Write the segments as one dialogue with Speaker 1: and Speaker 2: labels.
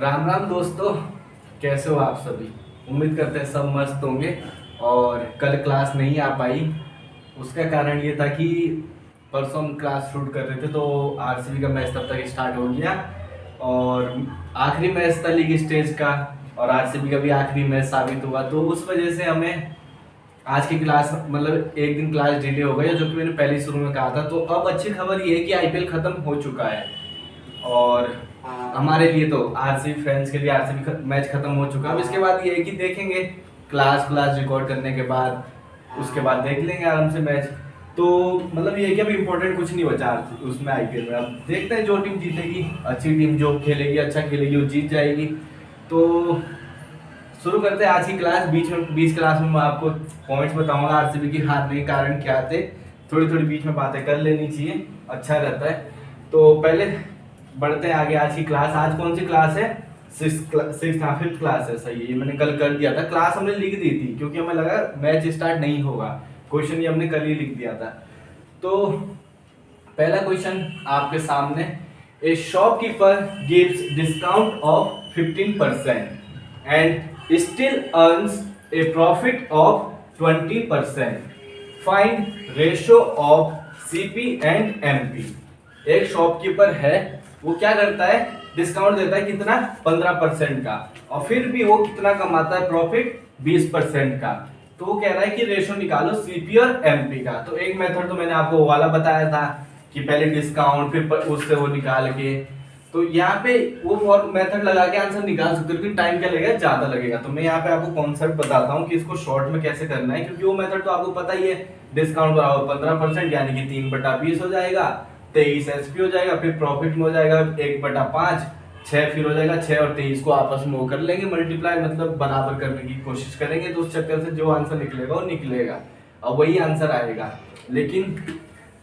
Speaker 1: राम राम दोस्तों, कैसे हो आप सभी। उम्मीद करते हैं सब मस्त होंगे। और कल क्लास नहीं आ पाई, उसका कारण ये था कि परसों हम क्लास शूट कर रहे थे तो आरसीबी का मैच तब तक स्टार्ट हो गया और आखिरी मैच था लीग स्टेज का और आरसीबी का भी आखिरी मैच साबित हुआ, तो उस वजह से हमें आज की क्लास मतलब एक दिन क्लास डिले हो गई, जो कि मैंने पहले शुरू में कहा था। तो अब अच्छी खबर ये है कि आईपीएल खत्म हो चुका है और हमारे लिए तो आरसीबी फैंस के लिए आरसीबी मैच खत्म हो चुका है। अब इसके बाद ये है कि देखेंगे क्लास क्लास रिकॉर्ड करने के बाद, उसके बाद देख लेंगे आराम से मैच। तो मतलब ये है कि अभी इम्पोर्टेंट कुछ नहीं बचा उसमें आईपीएल में। अब देखते हैं जो टीम जीतेगी, अच्छी टीम जो खेलेगी अच्छा खेलेगी वो जीत जाएगी। तो शुरू करते हैं आज की क्लास। बीच क्लास में मैं आपको पॉइंट्स बताऊंगा आरसीबी की हारने के कारण क्या थे। थोड़ी थोड़ी बीच में बातें कर लेनी चाहिए, अच्छा रहता है। तो पहले बढ़ते हैं आगे आज की क्लास। आज कौन सी क्लास है? फिफ्थ क्लास है। सही है, ये मैंने कल कर दिया था। क्लास हमने लिख दी थी क्योंकि हमें लगा मैच स्टार्ट नहीं होगा, क्वेश्चन ये हमने कल ही लिख दिया था। तो पहला क्वेश्चन आपके सामने, ए shopkeeper gives discount of 15% and still earns a profit of 20%. Find ratio of CP and MP. एक शॉपकीपर है, वो क्या करता है, डिस्काउंट देता है कितना, 15% का, और फिर भी वो कितना कमाता है, प्रॉफिट 20% का। तो वो कह रहा है कि रेशो निकालो सीपी और एमपी का। तो एक मेथड तो मैंने आपको वो वाला बताया था कि पहले डिस्काउंट फिर उससे वो निकाल के, तो यहाँ पे वो मेथड लगा के आंसर निकाल सकते हो, लेकिन टाइम क्या लगेगा, ज्यादा लगेगा। तो मैं यहाँ पे आपको कॉन्सेप्ट बताता हूँ कि इसको शॉर्ट में कैसे करना है, क्योंकि वो मेथड तो आपको पता ही है। डिस्काउंट बराबर 15% यानी कि 3/20 हो जाएगा, 23 एसपी हो जाएगा, फिर प्रॉफिट में हो जाएगा 1/5, 6 फिर हो जाएगा। 6 और 23 को आपस में वो कर लेंगे मल्टीप्लाई, मतलब बराबर करने की कोशिश करेंगे। तो उस चक्कर से जो आंसर निकलेगा वो निकलेगा और वही आंसर आएगा। लेकिन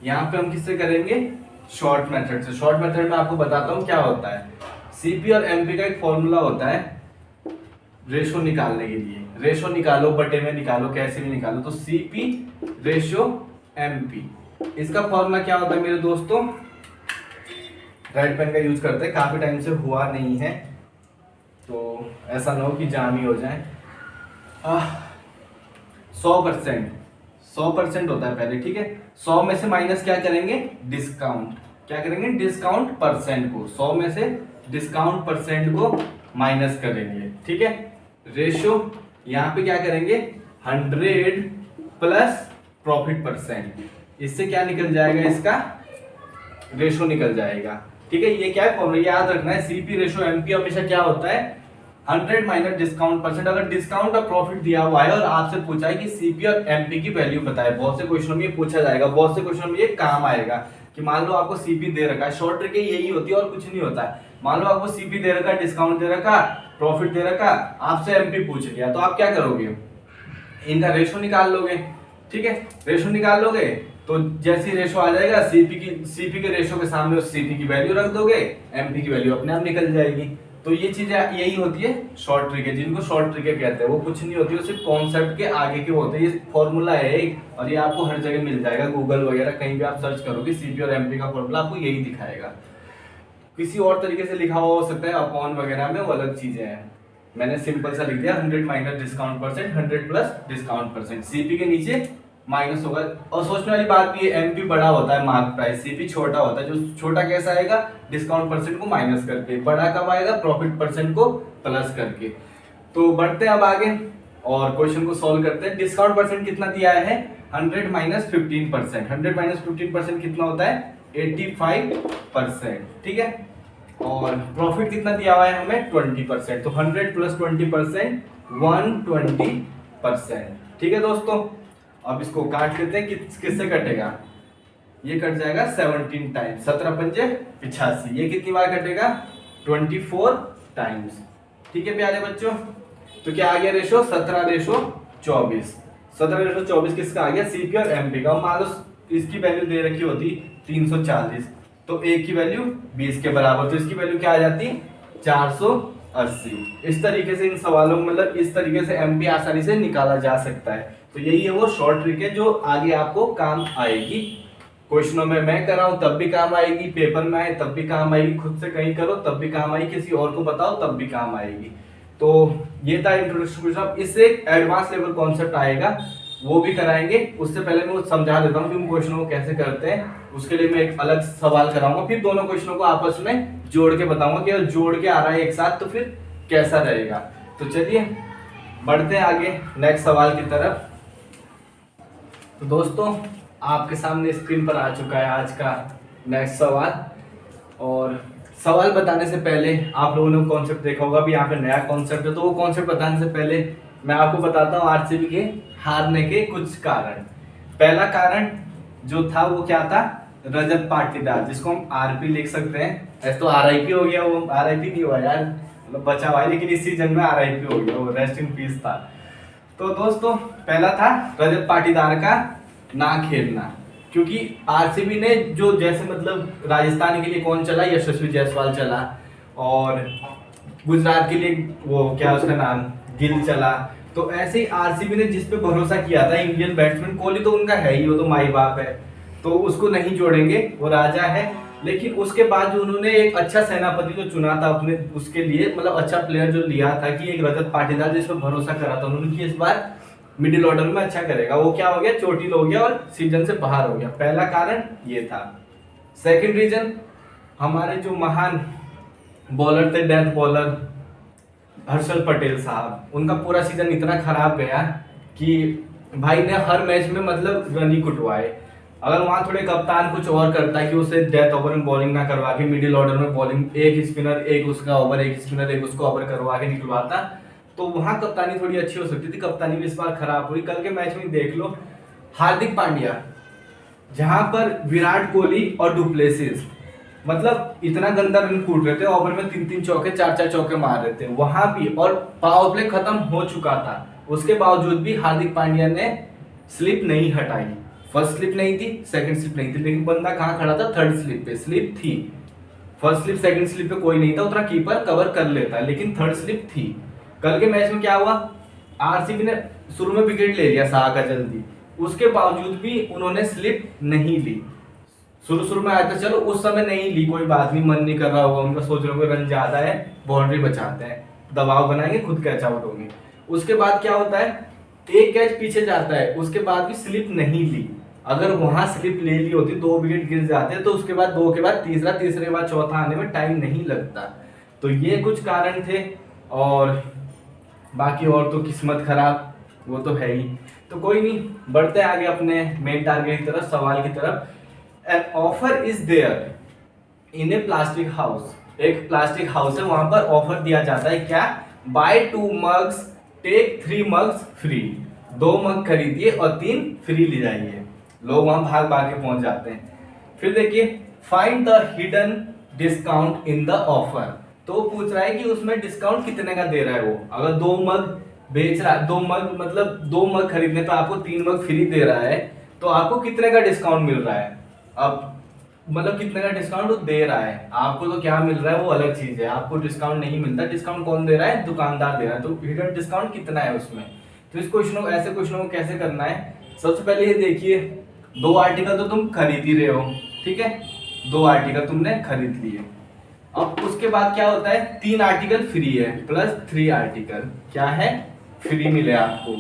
Speaker 1: यहाँ पे हम किससे करेंगे, शॉर्ट मेथड से। शॉर्ट मेथड में आपको बताता हूँ क्या होता है। सीपी और एमपी का एक फॉर्मूला होता है रेशो निकालने के लिए। रेशो निकालो, बटे में निकालो, कैसे भी निकालो। तो सीपी रेशो एमपी, इसका फॉर्मूला क्या होता है मेरे दोस्तों, रेड पेन का यूज करते हैं, काफी टाइम से हुआ नहीं है तो ऐसा ना हो कि जाम ही हो जाए। 100% होता है पहले, ठीक है। 100 में से माइनस क्या करेंगे, डिस्काउंट। क्या करेंगे, डिस्काउंट परसेंट को, 100 में से डिस्काउंट परसेंट को माइनस करेंगे, ठीक है। रेशियो यहाँ पे क्या करेंगे, 100 प्लस प्रॉफिट परसेंट, इससे क्या निकल जाएगा, इसका रेशो निकल जाएगा, ठीक है। ये क्या है फॉर्मूला, याद रखना है। सीपी रेशो एमपी हमेशा क्या होता है, 100 माइनस डिस्काउंट परसेंट। अगर डिस्काउंट और प्रॉफिट दिया हुआ है और आपसे पूछा है कि सीपी और एमपी की वैल्यू बताए, बहुत से क्वेश्चनों में ये पूछा जाएगा, बहुत से क्वेश्चनों में ये काम आएगा कि मान लो आपको सीपी दे रखा है, शॉर्ट ट्रिक यही होती है और कुछ नहीं होता है। मान लो आपको सीपी दे रखा, डिस्काउंट दे रखा, प्रॉफिट दे रखा, आपसे एमपी पूछ लिया, तो आप क्या करोगे, इनका रेशो निकाल लोगे, ठीक है। रेशो निकाल लोगे तो जैसी रेशो आ जाएगा, सीपी के रेशो के सामने उस सीपी की वैल्यू रख दोगे, एमपी की वैल्यू अपने आप निकल जाएगी। तो ये चीजें यही होती है शॉर्ट ट्रिक है, जिनको शॉर्ट ट्रिक कहते हैं। वो कुछ नहीं होती, वो सिर्फ कॉन्सेप्ट के आगे के होते हैं। ये फॉर्मूला है एक, और ये आपको हर जगह मिल जाएगा, गूगल वगैरह कहीं भी आप सर्च करोगे सीपी और एमपी का फॉर्मूला आपको यही दिखाएगा। किसी और तरीके से लिखा हुआ हो सकता है अपॉन वगैरह में, वो अलग चीजें हैं। मैंने सिंपल सा लिख दिया 100 minus discount percent, 100 plus discount percent, CP के नीचे माइनस होगा। और सोचने वाली बात भी है, एमपी बड़ा होता है मार्क प्राइस, सीपी छोटा होता है। जो छोटा कैसा आएगा, डिस्काउंट परसेंट को माइनस करके, बड़ा कब आएगा, प्रॉफिट परसेंट को प्लस करके। तो बढ़ते हैं अब आगे और क्वेश्चन को सॉल्व करते हैं। डिस्काउंट परसेंट कितना दिया है, 100 माइनस 15%। 100 माइनस 15% कितना होता है, 85%, ठीक है। और प्रॉफिट कितना दिया हुआ है हमें, 20%। तो 100 प्लस 20%, 120%, ठीक है दोस्तों। अब इसको काट लेते हैं, किससे कटेगा, ये कट जाएगा 17 टाइम्स, 17 पंजे 85। ये कितनी बार कटेगा, 24 टाइम्स, ठीक है प्यारे बच्चों। तो क्या आ गया रेशो, 17/24। 17/24 किसका आ गया, सीपी और एमपी का। मान लो इसकी वैल्यू दे रखी होती 340, तो एक की वैल्यू 20 के बराबर, तो इसकी वैल्यू क्या आ जाती, 480। इस तरीके से इन सवालों में, मतलब इस तरीके से एमपी आसानी से निकाला जा सकता है। तो यही है वो शॉर्ट ट्रिक है जो आगे आपको काम आएगी। क्वेश्चनों में मैं कर रहा हूँ तब भी काम आएगी, पेपर में आए तब भी काम आएगी, खुद से कहीं करो तब भी काम आएगी, किसी और को बताओ तब भी काम आएगी। तो ये था इंट्रोडक्शन क्वेश्चन। इससे एक एडवांस लेवल कॉन्सेप्ट आएगा, वो भी कराएंगे। उससे पहले मैं समझा देता हूँ कि उन क्वेश्चनों को कैसे करते हैं। उसके लिए मैं एक अलग सवाल कराऊंगा, फिर दोनों क्वेश्चनों को आपस में जोड़ के बताऊंगा कि जोड़ के आ रहा है एक साथ तो फिर कैसा रहेगा। तो चलिए बढ़ते हैं आगे नेक्स्ट सवाल की तरफ। तो दोस्तों आपके सामने स्क्रीन पर आ चुका है आज का नेक्स्ट सवाल। और सवाल बताने से पहले आप लोगों ने कॉन्सेप्ट देखा होगा, अभी यहाँ पे नया कॉन्सेप्ट है, तो वो कॉन्सेप्ट बताने से पहले मैं आपको बताता हूँ आरसीबी के हारने के कुछ कारण। पहला कारण जो था वो क्या था, रजत पाटीदार, जिसको हम आरपी लिख सकते हैं। ऐसे तो आरआईपी हो गया, वो आरआईपी नहीं हुआ यार, मतलब बचा हुआ है, लेकिन इस सीजन में आरआईपी हो गया, वो रेस्ट इन पीस था। तो दोस्तों पहला था रजत पाटीदार का ना खेलना, क्योंकि आरसीबी ने जो जैसे मतलब राजस्थान के लिए कौन चला, यशस्वी जायसवाल चला, और गुजरात के लिए वो क्या उसका नाम गिल चला। तो ऐसे ही आरसीबी ने जिस पे भरोसा किया था इंडियन बैट्समैन, कोहली तो उनका है ही, वो तो माई बाप है, तो उसको नहीं जोड़ेंगे, वो राजा है। लेकिन उसके बाद जो उन्होंने एक अच्छा सेनापति जो चुना था अपने उसके लिए, मतलब अच्छा प्लेयर जो लिया था कि एक रजत पाटीदार जिस पर भरोसा करा था उन्होंने कि इस बार मिडिल ऑर्डर में अच्छा करेगा, वो क्या हो गया, चोटिल हो गया और सीजन से बाहर हो गया। पहला कारण ये था। सेकंड रीजन, हमारे जो महान बॉलर थे, डेथ बॉलर हर्षल पटेल साहब, उनका पूरा सीजन इतना खराब गया कि भाई ने हर मैच में मतलब रन ही कुटवाए। अगर वहां थोड़े कप्तान कुछ और करता है कि उसे डेथ ओवर में बॉलिंग ना करवा के मिडिल ऑर्डर में बॉलिंग, एक स्पिनर एक उसका ओवर, एक स्पिनर एक उसको ओवर करवा के निकलवाता, तो वहां कप्तानी थोड़ी अच्छी हो सकती थी। कप्तानी भी इस बार खराब हुई। कल के मैच में देख लो, हार्दिक पांड्या जहां पर विराट कोहली और डुप्लेसिस मतलब इतना गंदा रन कूट रहे थे, ओवर में 3-3 चौके 4-4 चौके मार रहे थे वहां भी, और पावर प्ले खत्म हो चुका था, उसके बावजूद भी हार्दिक पांड्या ने स्लिप नहीं हटाई। फर्स्ट स्लिप नहीं थी, सेकंड स्लिप नहीं थी, लेकिन बंदा कहां खड़ा था, थर्ड स्लिप पे। स्लिप थी, फर्स्ट स्लिप सेकंड स्लिप पे कोई नहीं था, उतना कीपर कवर कर लेता, लेकिन थर्ड स्लिप थी। कल के मैच में क्या हुआ, आरसीबी ने शुरू में विकेट ले लिया शाह का जल्दी, उसके बावजूद भी उन्होंने स्लिप नहीं ली। शुरू में आया था, चलो उस समय नहीं ली, कोई बात नहीं, मन नहीं कर रहा होगा उनका, सोच रहे होंगे रन ज्यादा है, बाउंड्री बचाते हैं, दबाव बनाएंगे, खुद कैच आउट होंगे। उसके बाद क्या होता है, एक कैच पीछे जाता है, उसके बाद भी स्लिप नहीं ली। अगर वहां स्लिप ले ली होती, 2 विकेट गिर जाते, तो उसके बाद 2 के बाद तीसरा, तीसरे के बाद चौथा आने में टाइम नहीं लगता। तो ये कुछ कारण थे, और बाकी और तो किस्मत खराब, वो तो है ही। तो कोई नहीं, बढ़ते आगे अपने मेन टारगेट की तरफ, सवाल की तरफ। An offer is there in a plastic house, एक प्लास्टिक हाउस है, वहां पर ऑफर दिया जाता है क्या, buy 2 mugs take 3 mugs free, 2 mug खरीदिए और 3 फ्री ले जाइए। लोग वहां भाग भाग के पहुंच जाते हैं। फिर देखिए, find the hidden discount in the offer, तो पूछ रहा है कि उसमें डिस्काउंट कितने का दे रहा है वो। अगर 2 मग बेच रहा है, 2 मग मतलब 2 मग खरीदने पे आपको 3 मग फ्री दे रहा है, तो आपको कितने का डिस्काउंट मिल रहा है। अब मतलब कितने का डिस्काउंट वो दे रहा है, आपको तो क्या मिल रहा है वो अलग चीज है, आपको डिस्काउंट नहीं मिलता। डिस्काउंट कौन दे रहा है, दुकानदार दे रहा है, तो हिडन डिस्काउंट कितना है उसमें। तो इस क्वेश्चन को, ऐसे क्वेश्चनों को कैसे करना है, सबसे पहले ये देखिए, 2 आर्टिकल तो तुम खरीद ही रहे हो, ठीक है, 2 आर्टिकल तुमने खरीद लिए। अब उसके बाद क्या होता है, 3 आर्टिकल फ्री है, प्लस 3 आर्टिकल क्या है, फ्री मिले आपको।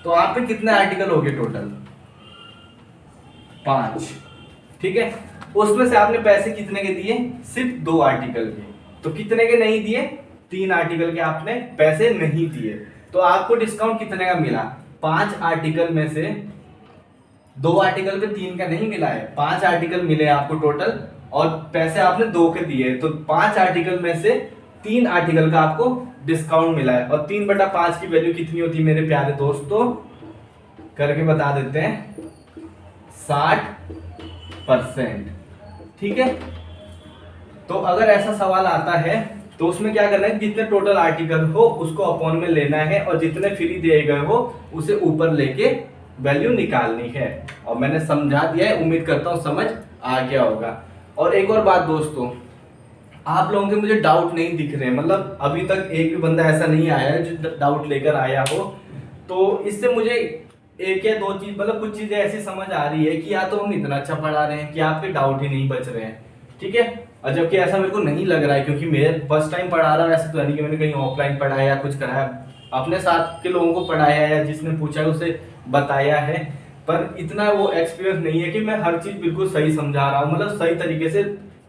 Speaker 1: तो आप पे कितने आर्टिकल हो गए टोटल, 5, ठीक है। उसमें से आपने पैसे कितने के दिए, सिर्फ 2 आर्टिकल के, तो कितने के नहीं दिए, 3 आर्टिकल के आपने पैसे नहीं दिए। तो आपको डिस्काउंट कितने का मिला, 5 आर्टिकल में से 2 आर्टिकल पे 3 का नहीं मिला है, 5 आर्टिकल मिले आपको टोटल, और पैसे आपने 2 के दिए, तो 5 आर्टिकल में से 3 आर्टिकल का आपको डिस्काउंट मिला है। और 3/5 की वैल्यू कितनी होती है मेरे प्यारे दोस्तों, करके बता देते हैं, 60%, ठीक है। तो अगर ऐसा सवाल आता है तो उसमें क्या करना है, जितने टोटल आर्टिकल हो उसको अपॉन में लेना है, और जितने फ्री दिए गए हो उसे ऊपर लेके वैल्यू निकालनी है। और मैंने समझा दिया है, उम्मीद करता हूं समझ आ गया होगा। और एक और बात दोस्तों, आप लोगों के मुझे डाउट नहीं दिख रहे, मतलब अभी तक एक भी बंदा ऐसा नहीं आया है जो डाउट लेकर आया हो, तो इससे मुझे एक या दो चीज मतलब कुछ चीजें ऐसी समझ आ रही है कि या तो हम इतना अच्छा पढ़ा रहे हैं कि आपके डाउट ही नहीं बच रहे हैं, ठीक है। और जबकि ऐसा मेरे को नहीं लग रहा है, क्योंकि मैं फर्स्ट टाइम पढ़ा रहा हूँ, ऐसा तो नहीं कि मैंने कहीं ऑफलाइन पढ़ाया या कुछ कराया, अपने साथ के लोगों को पढ़ाया या जिसने पूछा है उसे बताया है, पर इतना वो एक्सपीरियंस नहीं है कि मैं हर चीज बिल्कुल सही समझा रहा हूँ, मतलब सही तरीके से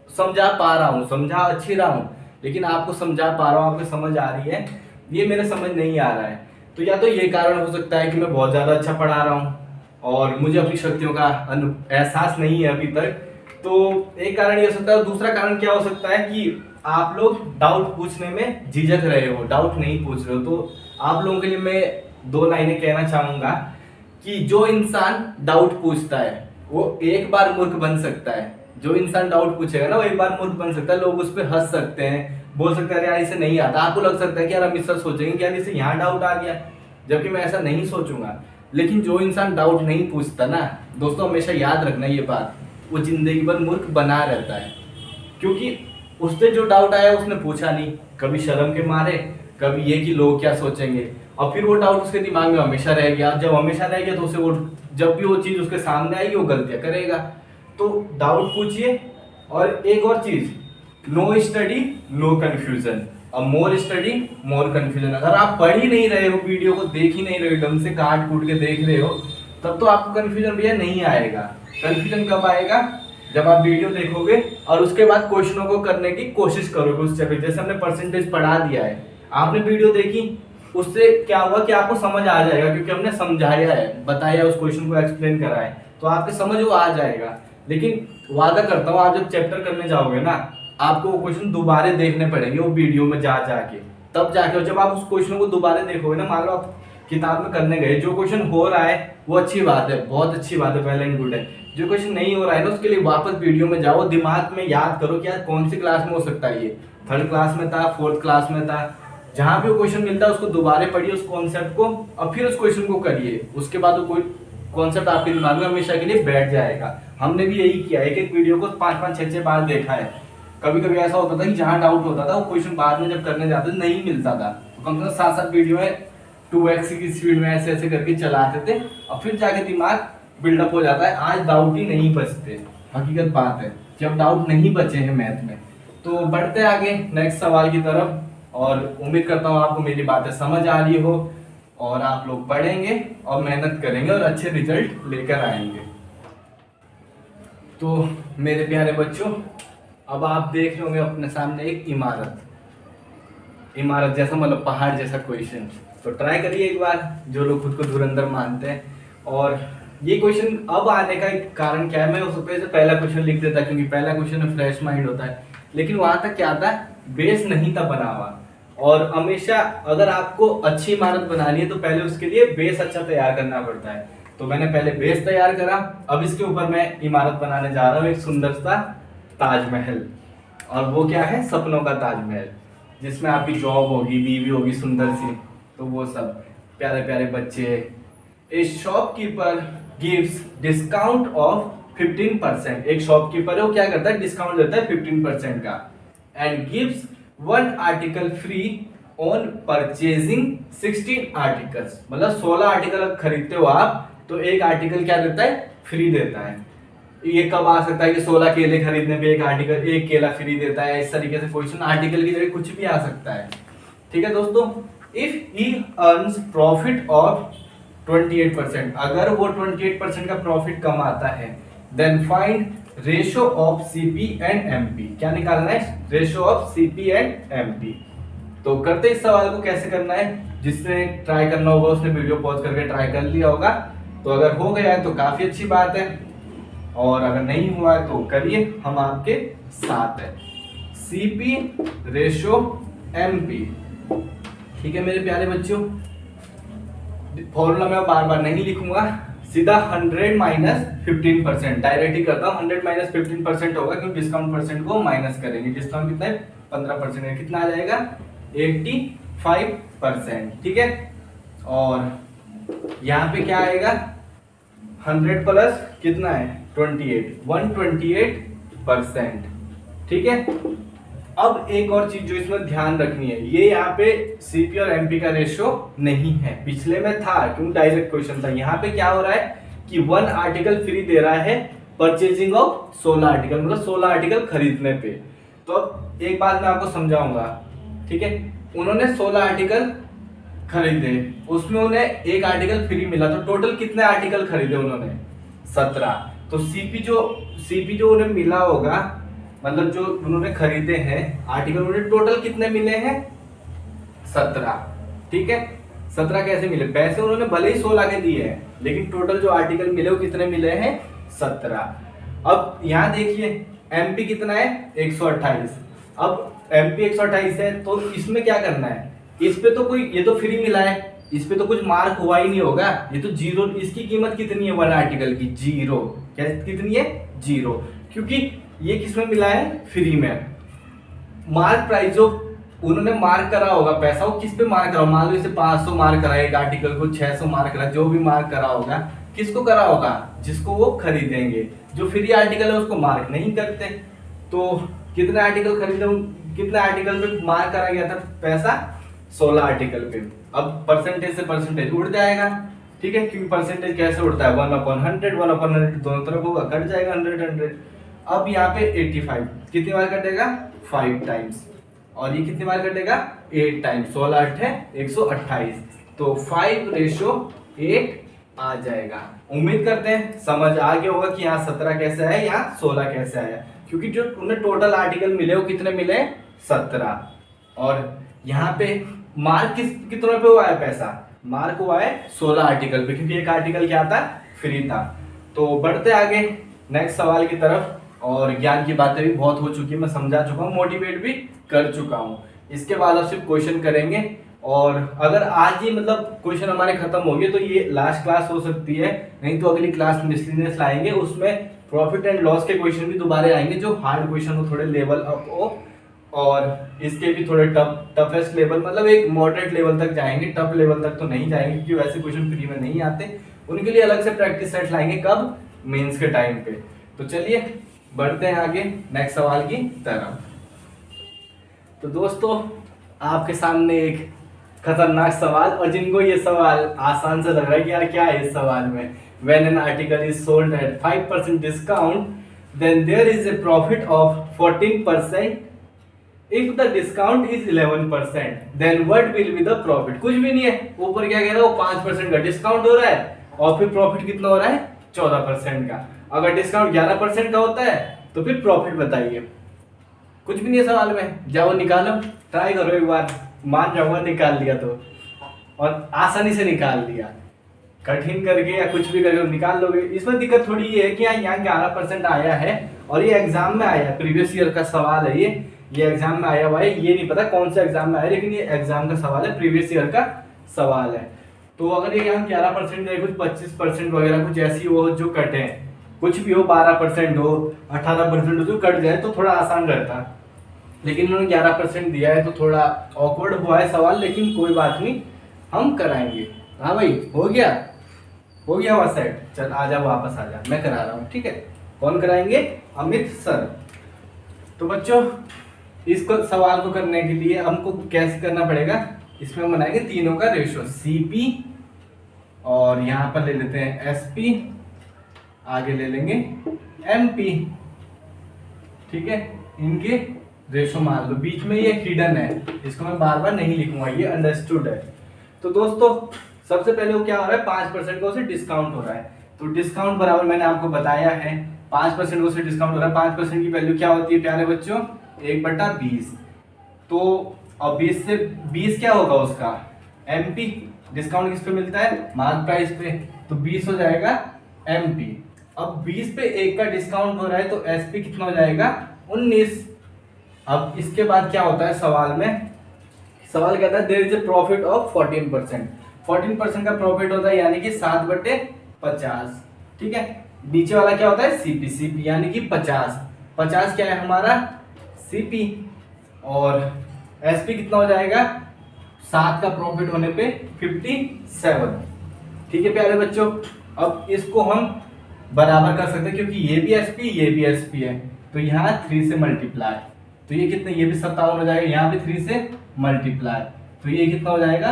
Speaker 1: समझा पा रहा हूँ, समझा अच्छी रहा हूँ, लेकिन आपको समझा पा रहा हूँ, आपको समझ आ रही है, ये मेरे समझ नहीं आ रहा है। तो या तो ये कारण हो सकता है कि मैं बहुत ज़्यादा अच्छा पढ़ा रहा हूँ और मुझे अपनी शक्तियों का एहसास नहीं है अभी तक, तो एक कारण ये हो सकता है। दूसरा कारण क्या हो सकता है कि आप लोग डाउट पूछने में झिझक रहे हो, डाउट नहीं पूछ रहे हो। तो आप लोगों के लिए मैं दो लाइनें कहना चाहूँगा कि जो इंसान डाउट पूछता है वो एक बार मूर्ख बन सकता है। जो इंसान डाउट पूछेगा ना वो एक बार मूर्ख बन सकता है, लोग उस पर हंस सकते हैं, बोल सकते हैं यार इसे नहीं आता, आपको लग सकता है कि यार हम इस तरह सोचेंगे कि यार इसे यहाँ डाउट आ गया, जबकि मैं ऐसा नहीं सोचूंगा। लेकिन जो इंसान डाउट नहीं पूछता ना दोस्तों, हमेशा याद रखना ये बात, वो जिंदगी भर मूर्ख बना रहता है, क्योंकि उससे जो डाउट आया उसने पूछा नहीं, कभी शर्म के मारे, कभी ये कि लोग क्या सोचेंगे, और फिर वो डाउट उसके दिमाग में हमेशा रह गया। जब हमेशा रह गया तो उसे वो जब भी वो चीज़ उसके सामने आएगी वो गलतियां करेगा। तो डाउट पूछिए। और एक और चीज़, नो स्टडी नो कन्फ्यूजन, अब मोर स्टडी मोर कन्फ्यूजन। अगर आप पढ़ ही नहीं रहे हो, वीडियो को देख ही नहीं रहे हो, ढंग से काट कूट के देख रहे हो, तब तो आपको कन्फ्यूजन भैया नहीं आएगा। कन्फ्यूजन कब आएगा? जब आप वीडियो देखोगे और उसके बाद क्वेश्चनों को करने की कोशिश करोगे उस चैप्टर। जैसे हमने परसेंटेज पढ़ा दिया है, आपने वीडियो देखी, उससे क्या हुआ कि आपको समझ आ जाएगा, क्योंकि हमने समझाया है, बताया, उस क्वेश्चन को एक्सप्लेन करा है, तो आपके समझ वो आ जाएगा। लेकिन वादा करता हूँ आप जब चैप्टर करने जाओगे ना, आपको वो क्वेश्चन दोबारा देखने पड़ेंगे वो वीडियो में जा जाके, तब जाके। और जब आप उस क्वेश्चन को दोबारा देखोगे ना, मान लो आप किताब में करने गए, जो क्वेश्चन हो रहा है वो अच्छी बात है, बहुत अच्छी बात है, वेल एंड गुड है। जो क्वेश्चन नहीं हो रहा है ना, उसके लिए वापस वीडियो में जाओ, दिमाग में याद करो कि यार कौन सी क्लास में हो सकता है, ये 3rd क्लास में था, 4th क्लास में था, जहां भी वो क्वेश्चन मिलता है उसको दोबारा पढ़िए उस कॉन्सेप्ट को, और फिर उस क्वेश्चन को करिए। उसके बाद वो कोई कॉन्सेप्ट आपके दिमाग में हमेशा के लिए बैठ जाएगा। हमने भी यही किया, एक एक वीडियो को 5-5 6-6 बार देखा है। कभी कभी ऐसा होता था कि जहां डाउट होता था वो क्वेश्चन बाद में जब करने जाते नहीं मिलता था, तो कम से कम 7-7 वीडियो में 2x की स्पीड में ऐसे ऐसे करके चलाते थे, और फिर जाके दिमाग बिल्डअप हो जाता है। आज डाउट ही नहीं बचते, हकीकत बात है, जब डाउट नहीं बचे हैं मैथ में। तो बढ़ते आगे नेक्स्ट सवाल की तरफ, और उम्मीद करता हूँ आपको मेरी बातें समझ आ रही हो और आप लोग पढ़ेंगे और मेहनत करेंगे और अच्छे रिजल्ट लेकर आएंगे। तो मेरे प्यारे बच्चों, अब आप देख रहे होंगे अपने सामने एक इमारत, इमारत जैसा मतलब पहाड़ जैसा क्वेश्चन। तो ट्राई करिए एक बार, जो लोग खुद को धुरंधर मानते हैं। और ये क्वेश्चन अब आने का कारण क्या है, मैं उस पे से पहला क्वेश्चन लिख देता, क्योंकि पहला क्वेश्चन में फ्रेश माइंड होता है, लेकिन वहां तक क्या था, बेस नहीं था बना हुआ। और हमेशा अगर आपको अच्छी इमारत बनानी है तो पहले उसके लिए बेस अच्छा तैयार करना पड़ता है। तो मैंने पहले बेस तैयार करा, अब इसके ऊपर मैं इमारत बनाने जा रहा हूँ, एक सुंदर सा ताजमहल। और वो क्या है, सपनों का ताजमहल, जिसमें आपकी जॉब होगी, बीवी होगी सुंदर सी, तो वो सब प्यारे प्यारे बच्चे। ए शॉपकीपर गिव्स डिस्काउंट ऑफ 15%। एक शॉपकीपर है, वो क्या करता है, डिस्काउंट देता है 15% का, and gives 1 article free on purchasing 16 articles. मतलब 16 आर्टिकल खरीदते हो आप तो एक आर्टिकल क्या देता है, फ्री देता है। ये कब आ सकता है कि 16 केले खरीदने पे एक आर्टिकल, एक केला फ्री देता है, इस तरीके से क्वेश्चन आर्टिकल की जगह कुछ भी आ सकता है। ठीक है दोस्तों, if he earns profit of 28%, अगर वो 28% का प्रॉफिट कमाता है, then find ratio of CP and MP. क्या निकालना है, ratio of CP and MP. तो करते इस सवाल को कैसे करना है, जिसने ट्राई करना होगा उसने वीडियो पॉज करके ट्राई कर लिया होगा। तो अगर हो गया है तो काफी अच्छी बात है, और अगर नहीं हुआ है तो करिए, हम आपके साथ हैं। सीपी रेशो एमपी, ठीक है मेरे प्यारे बच्चों। फॉर्मूला मैं बार बार नहीं लिखूंगा, सीधा 100 माइनस 15%, डायरेक्ट ही करता हूँ। 100 माइनस 15% होगा, क्योंकि डिस्काउंट परसेंट को माइनस करेंगे। डिस्काउंट कितना है, 15% है, कितना आ जाएगा 85%। ठीक है, और यहाँ पे क्या आएगा, 100 प्लस कितना है 28, 128%। ठीक है, अब एक और चीज जो इसमें ध्यान रखनी है, ये यहाँ पे सीपी और एमपी का रेशियो नहीं है, पिछले में था क्योंकि डायरेक्ट क्वेश्चन था। यहाँ पे क्या हो रहा है कि 1 आर्टिकल फ्री दे रहा है परचेजिंग ऑफ 16 आर्टिकल, मतलब 16 आर्टिकल खरीदने पे। तो अब एक बात मैं आपको समझाऊंगा, ठीक है। उन्होंने 16 आर्टिकल खरीदे, उसमें उन्हें एक आर्टिकल फ्री मिला, तो टोटल कितने आर्टिकल खरीदे उन्होंने? 17। तो सीपी जो उन्हें मिला होगा, मतलब जो उन्होंने खरीदे हैं आर्टिकल, उन्हें टोटल कितने मिले हैं? 17। ठीक है। 17 कैसे मिले? पैसे उन्होंने भले ही 16 के दिए हैं, लेकिन टोटल जो आर्टिकल मिले वो कितने मिले हैं? 17। अब यहाँ देखिए एमपी कितना है? 128। अब एमपी 128 है, तो इसमें क्या करना है? इस पे तो कोई, ये तो फ्री मिला है, इस पे तो कुछ मार्क हुआ ही नहीं होगा, ये तो जीरो। इसकी कीमत कितनी है 1 आर्टिकल की? 0। क्या कितनी है? 0, क्योंकि ये किसमें मिला है? फ्री में। मार्क प्राइस जो उन्होंने मार्क करा होगा पैसा, वो किस पे मार्क करा? मान लो इसे 500 मार्क करा एक आर्टिकल को, 600 मार्क करा, जो भी मार्क करा होगा, किसको करा होगा? जिसको वो खरीदेंगे। जो फ्री आर्टिकल है उसको मार्क नहीं करते। तो कितने आर्टिकल खरीदे, कितने आर्टिकल पे मार्क करा गया था पैसा? 16 आर्टिकल पे। अब परसेंटेज से परसेंटेज उड़ जाएगा, ठीक है, क्योंकि परसेंटेज कैसे उड़ता है? 1/100, 1/100 दोनों तरफ होगा, कट जाएगा 100। अब यहाँ पे 85 कितनी बार कटेगा? 5 टाइम्स। और ये कितनी बार कटेगा? 8 टाइम्स। 16 8 है 128, तो 5:8 आ जाएगा। उम्मीद करते हैं समझ आ गया होगा कि यहाँ 17 कैसे आया, यहाँ 16 कैसे आया, क्योंकि जो उन्हें टोटल आर्टिकल मिले वो कितने मिले? 17। और यहाँ पे मार्क कितनों पे हुआ है पैसा? मार्क हुआ है 16 आर्टिकल पे, क्योंकि एक आर्टिकल क्या था? फ्री था। तो बढ़ते आगे नेक्स्ट सवाल की तरफ। और ज्ञान की बातें भी बहुत हो चुकी है, मैं समझा चुका हूँ, मोटिवेट भी कर चुका हूँ। इसके बाद अब सिर्फ क्वेश्चन करेंगे, और अगर आज ही मतलब क्वेश्चन हमारे खत्म हो गए तो ये लास्ट क्लास हो सकती है, नहीं तो अगली क्लास मिसलिनियस लाएंगे, उसमें प्रॉफिट एंड लॉस के क्वेश्चन भी दोबारा आएंगे, जो हार्ड क्वेश्चन हो, थोड़े लेवल अप हो, और इसके भी थोड़े टफेस्ट लेवल, मतलब एक मॉडरेट लेवल तक जाएंगे, टफ लेवल तक तो नहीं जाएंगे, क्योंकि वैसे क्वेश्चन फ्री में नहीं आते। उनके लिए अलग से प्रैक्टिस सेट लाएंगे, कब? मेंस के टाइम पे। तो चलिए बढ़ते हैं आगे नेक्स्ट सवाल की तरफ। तो दोस्तों आपके सामने एक खतरनाक सवाल, और जिनको ये सवाल आसान से लग रहा है कि यार क्या है इस सवाल में, when an article is sold at 5% discount then there is a profit of 14%, if the discount is 11% then what will be the profit? कुछ भी नहीं है, ऊपर क्या कह रहा है, वो 5% का डिस्काउंट हो रहा है, और फिर प्रॉफिट कितना हो रहा है? 14% का। अगर डिस्काउंट 11% का होता है तो फिर प्रॉफिट बताइए। कुछ भी नहीं है सवाल में, जाओ निकालो, ट्राई करो एक बार, मान जाऊंगा निकाल लिया तो, और आसानी से निकाल लिया, कठिन करके या कुछ भी करके निकाल लोगे। इसमें दिक्कत थोड़ी ये है कि यहाँ 11% आया है, और ये एग्जाम में आया है, प्रीवियस ईयर का सवाल है ये एग्जाम में आया हुआ है, ये नहीं पता कौन सा एग्जाम में आया, लेकिन ये एग्जाम का सवाल है, प्रीवियस ईयर का सवाल है। तो अगर ये यहाँ 11% या कुछ 25% वगैरह कुछ ऐसी हो जो कटे, कुछ भी हो, 12% हो, 18% हो, जो कट जाए तो थोड़ा आसान रहता, लेकिन उन्होंने 11% दिया है तो थोड़ा ऑकवर्ड हुआ है सवाल, लेकिन कोई बात नहीं, हम कराएंगे। हाँ भाई, हो गया वहाँ सेट, चल आजा वापस आजा, मैं करा रहा हूँ, ठीक है। कौन कराएंगे? अमित सर। तो बच्चों इसको सवाल को करने के लिए हमको कैसे करना पड़ेगा, इसमें हम बनाएंगे तीनों का रेशियो, सीपी, और यहाँ पर ले लेते हैं एसपी, आगे ले लेंगे एमपी, ठीक है। इनके रेशो मान लो, बीच में ये हिडन है, इसको मैं बार बार नहीं लिखूंगा, ये अंडरस्टूड है। तो दोस्तों सबसे पहले वो क्या हो रहा है, 5% का उसे डिस्काउंट हो रहा है, तो डिस्काउंट बराबर मैंने आपको बताया है 5% उसे डिस्काउंट हो रहा है। 5% की वैल्यू क्या होती है प्यारे बच्चों? 1/20। तो अब 20 से 20 क्या होगा उसका? एमपी। डिस्काउंट किस पे मिलता है? मार्क प्राइस पे, तो 20 हो जाएगा एमपी। अब 20 पे 1 का डिस्काउंट हो रहा है, तो एसपी कितना हो जाएगा? 19। अब इसके बाद क्या होता है सवाल में, सवाल कहता है there is a profit of 14%। 14% का प्रॉफिट होता है, यानी कि 7/50, ठीक है। नीचे वाला क्या होता है? सीपी यानी कि 50 क्या है हमारा? सीपी। और एसपी कितना हो जाएगा? 7 का प्रॉफिट होने पे 57, ठीक है प्यारे बच्चों। अब इसको हम बराबर कर सकते हैं, क्योंकि ये भी एसपी है, तो यहाँ 3 से मल्टीप्लाई, तो ये कितने, ये भी 57 हो जाएगा, यहाँ भी 3 से मल्टीप्लाई, तो ये कितना हो जाएगा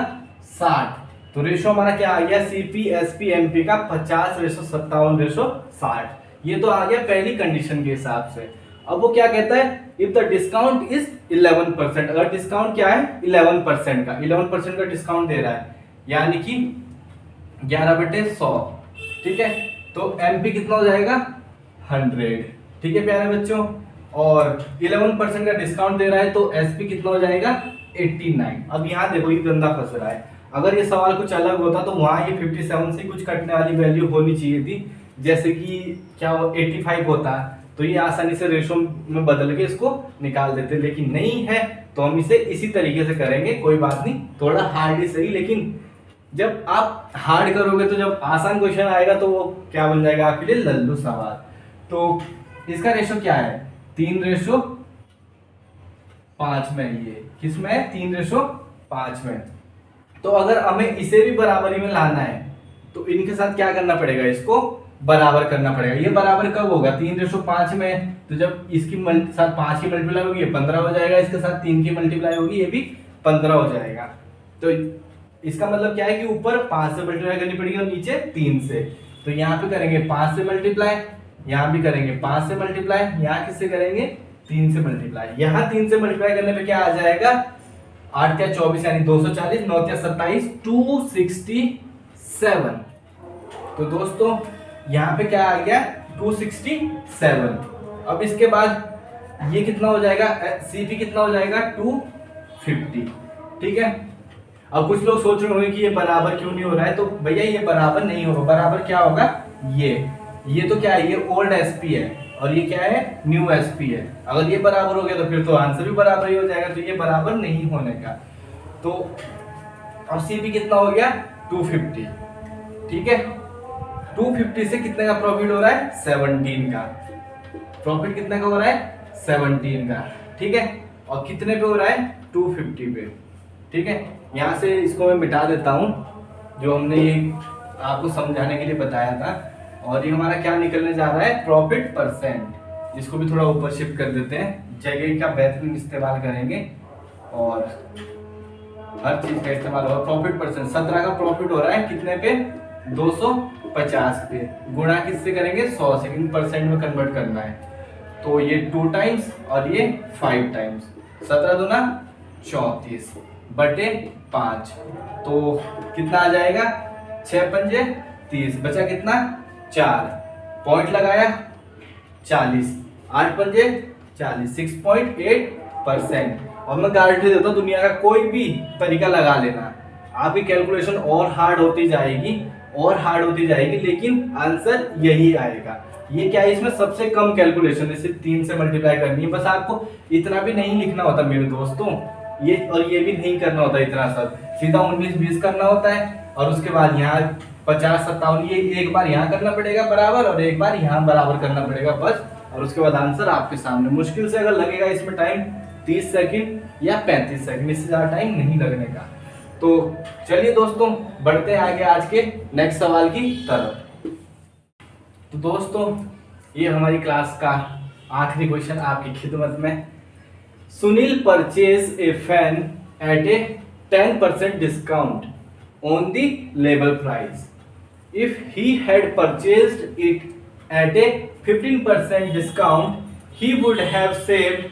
Speaker 1: 60। तो रेशो हमारा क्या आ गया सीपी एसपी एमपी का 50:57:60। ये तो आ गया पहली कंडीशन के हिसाब से। अब वो क्या कहता है, इफ द डिस्काउंट इज 11%, अगर डिस्काउंट क्या है 11% का, 11% का डिस्काउंट दे रहा है, यानी कि 11/100, ठीक है। तो एमपी कितना हो जाएगा 100, ठीक है प्यारे बच्चों। और 11% का डिस्काउंट दे रहा है तो एसपी कितना हो जाएगा 89। अब यहाँ देखो ये गंदा फंस रहा है, अगर ये सवाल कुछ अलग होता तो वहां ये 57 से कुछ कटने वाली वैल्यू होनी चाहिए थी, जैसे कि क्या 85 होता, तो ये आसानी से रेशो में बदल के इसको निकाल देते, लेकिन नहीं है तो हम इसे इसी तरीके से करेंगे। कोई बात नहीं, थोड़ा हार्ड ही सही, लेकिन जब आप हार्ड करोगे तो जब आसान क्वेश्चन आएगा तो वो क्या बन जाएगा आपके लिए लल्लू सवाल। तो इसका रेशो क्या है 3:5 में, ये किसमें है 3:5 में। तो अगर हमें इसे भी बराबरी में लाना है तो इनके साथ क्या करना पड़ेगा, इसको बराबर करना पड़ेगा। ये बराबर कब होगा 3:5 में, तो जब इसकी साथ 5 की मल्टीप्लाई होगी ये 15 हो जाएगा, इसके साथ 3 की मल्टीप्लाई होगी ये भी 15 हो जाएगा। तो इसका मतलब क्या है कि ऊपर 5 से मल्टीप्लाई करनी पड़ेगी और नीचे 3 से। तो यहाँ पे करेंगे 5 से मल्टीप्लाई, यहाँ भी करेंगे 5 से मल्टीप्लाई, यहाँ किससे करेंगे 3 से मल्टीप्लाई। यहाँ 3 से मल्टीप्लाई करने पे क्या आ जाएगा 8 या 24 यानी 240, 9 या 27 267। तो दोस्तों यहाँ पे क्या आ गया 267। अब इसके बाद ये कितना हो जाएगा सीपी कितना हो जाएगा 250, ठीक है। अब कुछ लोग सोच रहे होंगे कि ये बराबर क्यों नहीं हो रहा है, तो भैया ये बराबर नहीं होगा, बराबर क्या होगा ये तो क्या है ये ओल्ड एसपी है और ये क्या है न्यू एसपी है। अगर ये बराबर हो गया तो फिर तो आंसर भी बराबर ही हो जाएगा, तो ये बराबर नहीं होने का। तो अब सीपी कितना हो गया 250, ठीक है। 250 से कितने का प्रॉफिट हो रहा है 17 का, प्रॉफिट कितने का हो रहा है 17 का, ठीक है। और कितने पे हो रहा है 250 पे, ठीक है। यहाँ से इसको मैं मिटा देता हूँ जो हमने ये आपको समझाने के लिए बताया था, और ये हमारा क्या निकलने जा रहा है प्रॉफिट परसेंट। इसको भी थोड़ा ऊपर शिफ्ट कर देते हैं, जगह का बेहतरीन इस्तेमाल करेंगे और हर चीज का इस्तेमाल होगा। प्रॉफिट परसेंट 17 का प्रॉफिट हो रहा है कितने पे 250 पे, गुणा किससे करेंगे 100 से, इन परसेंट में कन्वर्ट करना है। तो ये 2 टाइम्स और ये 5 टाइम्स, 17 दूना 34 बटे 5, तो कितना आ जाएगा 6 पंजे 30, बचा कितना 4, पॉइंट लगाया 40, 8 पंजे 40, 6.8%। और मैं गारंटी देता हूँ दुनिया का कोई भी तरीका लगा लेना, आपकी कैलकुलेशन और हार्ड होती जाएगी और हार्ड होती जाएगी, लेकिन आंसर यही आएगा। ये क्या है इसमें सबसे कम कैलकुलेशन है, सिर्फ 3 से मल्टीप्लाई करनी है, बस आपको इतना भी नहीं लिखना होता मेरे दोस्तों, ये और ये भी नहीं करना होता इतना सब, सीधा 19-20 करना होता है और उसके बाद यहाँ 50-57 ये एक बार यहाँ करना पड़ेगा बराबर और एक बार यहाँ बराबर करना पड़ेगा बस, और उसके बाद आंसर आपके सामने। मुश्किल से अगर लगेगा इसमें टाइम 30 सेकंड या 35 सेकंड, इससे ज़्यादा टाइम नहीं लगने का। तो चलिए दोस्तों बढ़ते हैं आगे आज के नेक्स्ट सवाल की तरफ। तो दोस्तों ये हमारी क्लास का आखिरी क्वेश्चन आपकी खिदमत में। Sunil purchase a fan at a 10% discount on the label price. If he had purchased it at a 15% discount he would have saved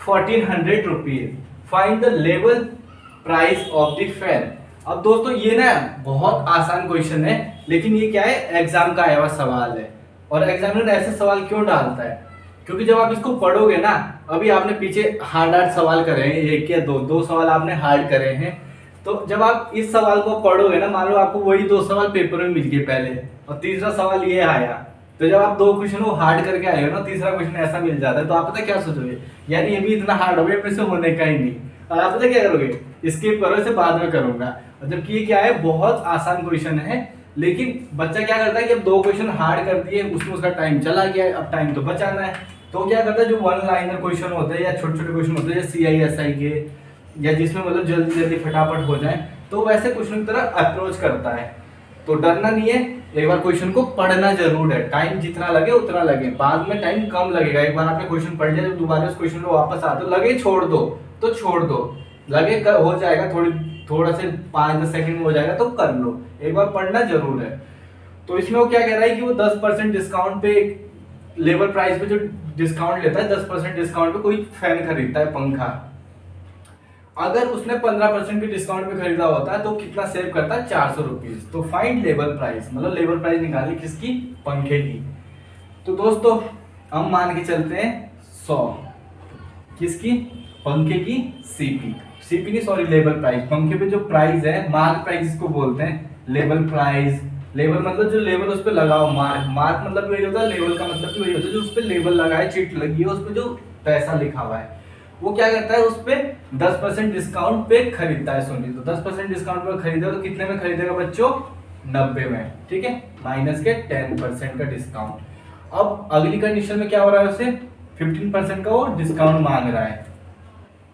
Speaker 1: 1400 rupees. Find the label price of the fan. अब दोस्तों ये ना बहुत आसान question है, लेकिन ये क्या है एग्जाम का आया हुआ सवाल है, और एग्जामिनर ऐसे सवाल क्यों डालता है क्योंकि जब आप इसको पढ़ोगे ना, अभी आपने पीछे हार्ड सवाल करे हैं, एक या दो सवाल आपने हार्ड करे हैं, तो जब आप इस सवाल को पढ़ोगे ना, मान लो आपको वही 2 सवाल पेपर में मिल गए पहले और तीसरा सवाल ये आया, तो जब आप 2 क्वेश्चन को हार्ड करके आए हो ना, तीसरा क्वेश्चन ऐसा मिल जाता है, तो आप पता क्या सोचोगे यार ये भी इतना हार्ड हो गया, मेरे से होने का ही नहीं, और आप पता क्या करोगे स्किप करो, इसे बाद में करूंगा। और जबकि ये क्या है बहुत आसान क्वेश्चन है, लेकिन बच्चा क्या करता है कि अब 2 क्वेश्चन हार्ड कर दिए, उसमें उसका टाइम चला गया, अब टाइम तो बचाना है, तो क्या करता है जो 1 लाइनर क्वेश्चन होते हैं या छोटे छोटे क्वेश्चन होते हैं या CISI के, या जिसमें मतलब जल्दी जल्दी फटाफट हो जाए, तो वैसे क्वेश्चन की तरह अप्रोच करता है। तो डरना नहीं है, एक बार क्वेश्चन को पढ़ना जरूर है, टाइम जितना लगे उतना लगे, बाद में टाइम कम लगेगा। एक बार आपने क्वेश्चन पढ़ लिया, जब दोबारा उस क्वेश्चन को वापस आते लगे छोड़ दो तो छोड़ दो, लगे हो जाएगा, थोड़ा से 5-10 सेकंड में हो जाएगा तो कर लो, एक बार पढ़ना जरूर है। तो इसमें वो क्या कह रहा है कि वो 10% डिस्काउंट पे, लेबर प्राइस पे जो डिस्काउंट लेता है 10% डिस्काउंट पे कोई फैन खरीदता है, पंखा, अगर उसने 15% के डिस्काउंट पे खरीदा होता है तो कितना सेव करता है, 400 रुपीज। तो फाइंड लेबर प्राइस, मतलब लेबर प्राइस निकाली किसकी, पंखे की। तो दोस्तों हम मान के चलते हैं 100, किसकी, पंखे की, सीपी नहीं सॉरी लेबर प्राइस, पंखे पे जो प्राइस है, मार्क प्राइस इसको बोलते हैं, लेबर प्राइस, लेबर मतलब जो लेबल उस पर लगाओ, मार्क मतलब वही होता है, लेबल का मतलब भी वही होता है जो उस पर लेबल लगा है, चिट लगी है, उस पर जो पैसा लिखा हुआ है, वो क्या करता है, उस पे 10% डिस्काउंट पे खरीदता है। सुनिए, तो 10% डिस्काउंट पे खरीदेगा तो कितने में खरीदेगा बच्चों, 90 में, ठीक है, माइनस के 10% का डिस्काउंट। अब अगली कंडीशन में क्या हो रहा है, उसे 15% का वो डिस्काउंट मांग रहा है।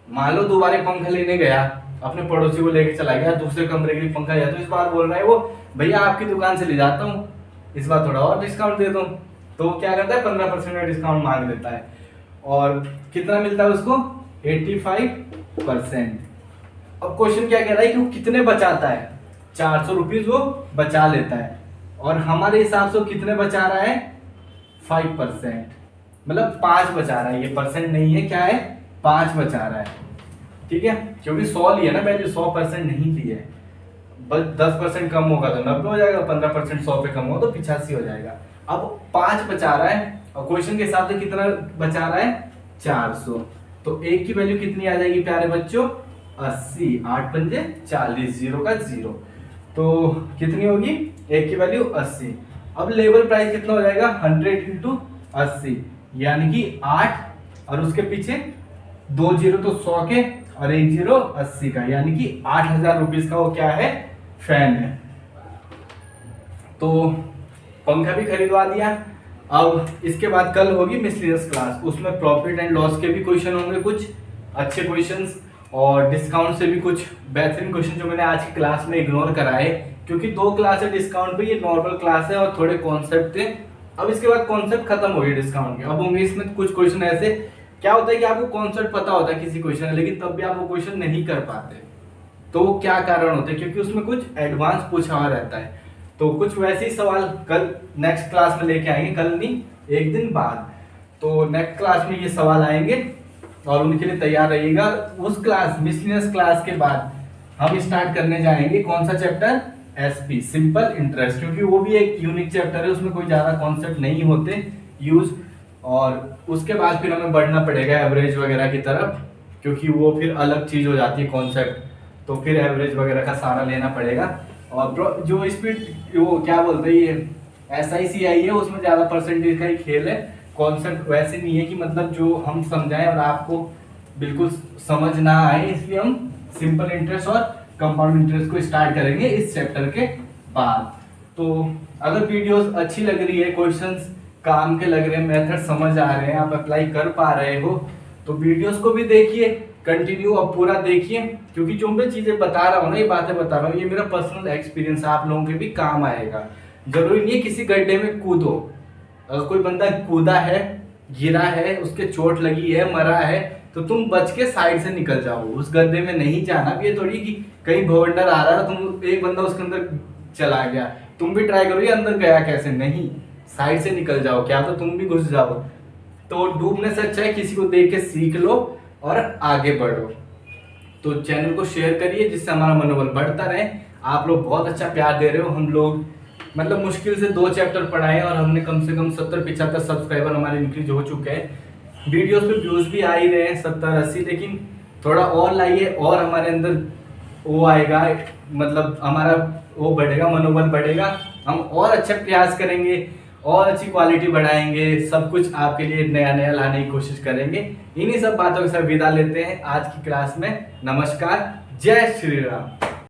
Speaker 1: मान लो दोबारा पंखा लेने गया, अपने पड़ोसी को लेके चला गया, दूसरे कमरे के लिए पंखा लिया, तो इस बार बोल रहा है वो, भैया आपकी दुकान से ले जाता हूँ, इस बार थोड़ा और डिस्काउंट दे दो। तो वो क्या करता है, 15% का डिस्काउंट मांग देता है, और कितना मिलता है उसको, 85%। अब क्वेश्चन क्या कह रहा है कि वो कितने बचाता है, 400 रुपीज वो बचा लेता है, और हमारे हिसाब से वो कितने बचा रहा है, 5%, मतलब 5 बचा रहा है, ये परसेंट नहीं है, क्या है, 5 बचा रहा है, ठीक है, क्योंकि 100 लिया ना पहले, 100% नहीं लिए, बस 10% कम होगा तो 90 हो जाएगा, 15% 100 पे कम होगा तो 85 हो जाएगा। अब 5 बचा रहा है, और क्वेश्चन के हिसाब से कितना बचा रहा है, 400, तो एक की वैल्यू कितनी आ जाएगी प्यारे बच्चों, 80, 8 पंजे 40, 0 का 0, तो कितनी होगी, एक की वैल्यू 80। अब लेबर प्राइस कितना हो जाएगा, 100 इंटू 80, यानी कि 8, और उसके पीछे 2 जीरो तो 100 के, और 1 जीरो 80 का, यानी कि 8000 रुपीज का वो क्या है, फैन है। तो पंखा भी खरीदवा दिया। अब इसके बाद कल होगी मिसलेनियस क्लास, उसमें प्रॉफिट एंड लॉस के भी क्वेश्चन होंगे, कुछ अच्छे क्वेश्चंस, और डिस्काउंट से भी कुछ बेहतरीन क्वेश्चन जो मैंने आज की क्लास में इग्नोर कराए, क्योंकि 2 क्लास है डिस्काउंट पे, ये नॉर्मल क्लास है और थोड़े कॉन्सेप्ट थे। अब इसके बाद कॉन्सेप्ट खत्म हो गए डिस्काउंट के, अब होंगे इसमें कुछ क्वेश्चन ऐसे, क्या होता है कि आपको कॉन्सेप्ट पता होता है किसी क्वेश्चन, लेकिन तब भी आप वो क्वेश्चन नहीं कर पाते, तो वो क्या कारण होते हैं, क्योंकि उसमें कुछ एडवांस पूछा हुआ रहता है। तो कुछ वैसे ही सवाल कल नेक्स्ट क्लास में लेके आएंगे, कल नहीं एक दिन बाद, तो नेक्स्ट क्लास में ये सवाल आएंगे और उनके लिए तैयार रहिएगा। उस क्लास मिसलेनियस क्लास के बाद हम स्टार्ट करने जाएंगे कौन सा चैप्टर, एसपी, सिंपल इंटरेस्ट, क्योंकि वो भी एक यूनिक चैप्टर है, उसमें कोई ज्यादा कॉन्सेप्ट नहीं होते यूज, और उसके बाद फिर हमें बढ़ना पड़ेगा एवरेज वगैरह की तरफ, क्योंकि वो फिर अलग चीज हो जाती है कॉन्सेप्ट, तो फिर एवरेज वगैरह का सारा लेना पड़ेगा। और जो स्पीड, वो क्या बोलते हैं, ये SICI है, उसमें ज़्यादा परसेंटेज का ही खेल है, कॉन्सेप्ट वैसे नहीं है कि मतलब जो हम समझाएं और आपको बिल्कुल समझ ना आए, इसलिए हम सिंपल इंटरेस्ट और कंपाउंड इंटरेस्ट को स्टार्ट करेंगे इस चैप्टर के बाद। तो अगर वीडियोस अच्छी लग रही है, क्वेश्चंस काम के लग रहे हैं, मेथड समझ आ रहे हैं, आप अप्लाई कर पा रहे हो, तो वीडियोस को भी देखिए कंटिन्यू, अब पूरा देखिए, क्योंकि जो मैं चीजें बता रहा हूँ ना, ये बातें बता रहा हूँ, ये मेरा पर्सनल एक्सपीरियंस है, आप लोगों के भी काम आएगा। जरूरी नहीं है किसी गड्ढे में कूदो, अगर कोई बंदा कूदा है, गिरा है, उसके चोट लगी है, मरा है, तो तुम बच के साइड से निकल जाओ, उस गड्ढे में नहीं जाना। अब ये थोड़ी कि कहीं भवंडर आ रहा है, तुम एक बंदा उसके अंदर चला गया, तुम भी ट्राई करो ये अंदर गया कैसे, नहीं, साइड से निकल जाओ, क्या तो तुम भी घुस जाओ। तो डूबने से अच्छा है किसी को देख के सीख लो और आगे बढ़ो। तो चैनल को शेयर करिए जिससे हमारा मनोबल बढ़ता रहे। आप लोग बहुत अच्छा प्यार दे रहे हो, हम लोग मतलब मुश्किल से 2 चैप्टर पढ़ाए और हमने कम से कम 70-75 सब्सक्राइबर हमारे इंक्रीज हो चुके हैं। वीडियोस पे व्यूज भी आ ही रहे हैं 70-80, लेकिन थोड़ा और लाइए और हमारे अंदर वो आएगा, मतलब हमारा वो बढ़ेगा, मनोबल बढ़ेगा, हम और अच्छा प्रयास करेंगे और अच्छी क्वालिटी बढ़ाएंगे, सब कुछ आपके लिए नया नया लाने की कोशिश करेंगे। इन्हीं सब बातों के साथ विदा लेते हैं आज की क्लास में। नमस्कार, जय श्री राम।